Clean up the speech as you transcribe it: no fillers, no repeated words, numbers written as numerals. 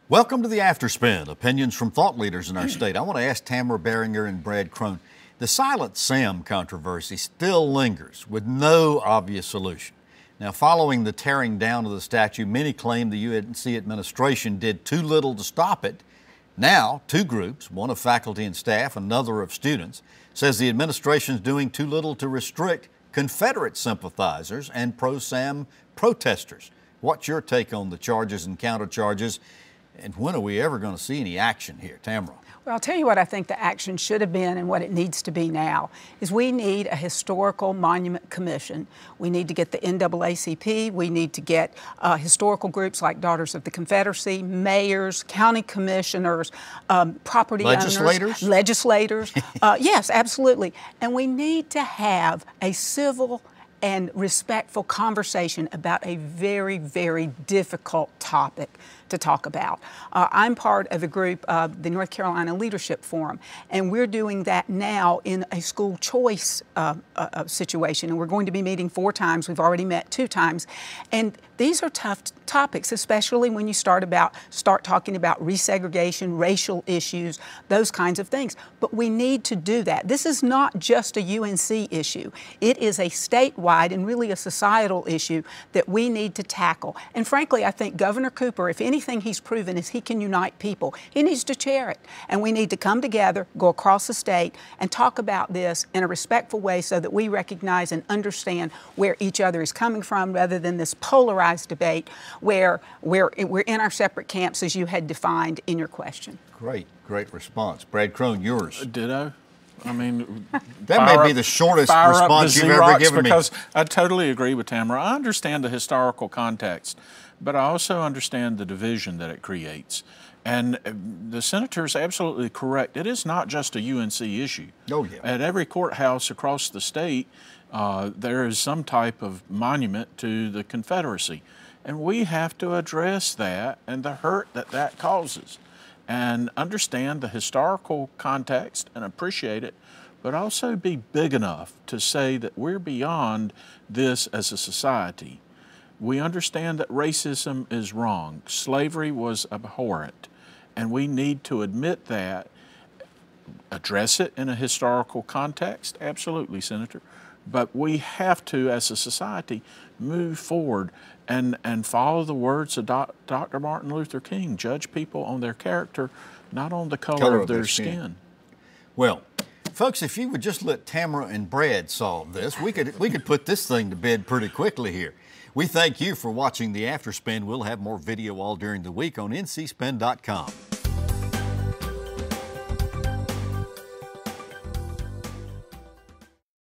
Welcome to the Afterspin, opinions from thought leaders in our state. I want to ask Tamara, Barringer, and Brad Crone. The Silent Sam controversy still lingers with no obvious solution. Now, following the tearing down of the statue, many claim the UNC administration did too little to stop it. Now, two groups, one of faculty and staff, another of students, says the administration is doing too little to restrict Confederate sympathizers and pro-Sam protesters. What's your take on the charges and countercharges? And when are we ever going to see any action here? Tamara. Well, I'll tell you what I think the action should have been and what it needs to be now is we need a historical monument commission. We need to get the NAACP. We need to get historical groups like Daughters of the Confederacy, mayors, county commissioners, property owners, legislators. Yes, absolutely. And we need to have a civil and respectful conversation about a very, very difficult topic to talk about. I'm part of a group, the North Carolina Leadership Forum, and we're doing that now in a school choice situation, and we're going to be meeting 4 times. We've already met 2 times, and these are tough topics, especially when you start talking about resegregation, racial issues, those kinds of things. But we need to do that. This is not just a UNC issue. It is a statewide and really a societal issue that we need to tackle. And frankly, I think Governor Cooper, if anything he's proven is he can unite people, he needs to chair it. And we need to come together, go across the state, and talk about this in a respectful way so that we recognize and understand where each other is coming from rather than this polarized debate where we're in our separate camps as you had defined in your question. Great response. Brad Crone, yours. Ditto. I mean, that may be the shortest response you've ever given me. Because I totally agree with Tamara. I understand the historical context, but I also understand the division that it creates. And the senator is absolutely correct. It is not just a UNC issue. Oh, yeah. At every courthouse across the state, there is some type of monument to the Confederacy. And we have to address that and the hurt that that causes and understand the historical context and appreciate it, but also be big enough to say that we're beyond this as a society. We understand that racism is wrong. Slavery was abhorrent, and we need to admit that, address it in a historical context, absolutely, Senator, but we have to, as a society, move forward and follow the words of Dr. Martin Luther King, judge people on their character, not on the color of their skin. Well, folks, if you would just let Tamara and Brad solve this, we could put this thing to bed pretty quickly here. We thank you for watching the Afterspin. We'll have more video all during the week on ncspin.com.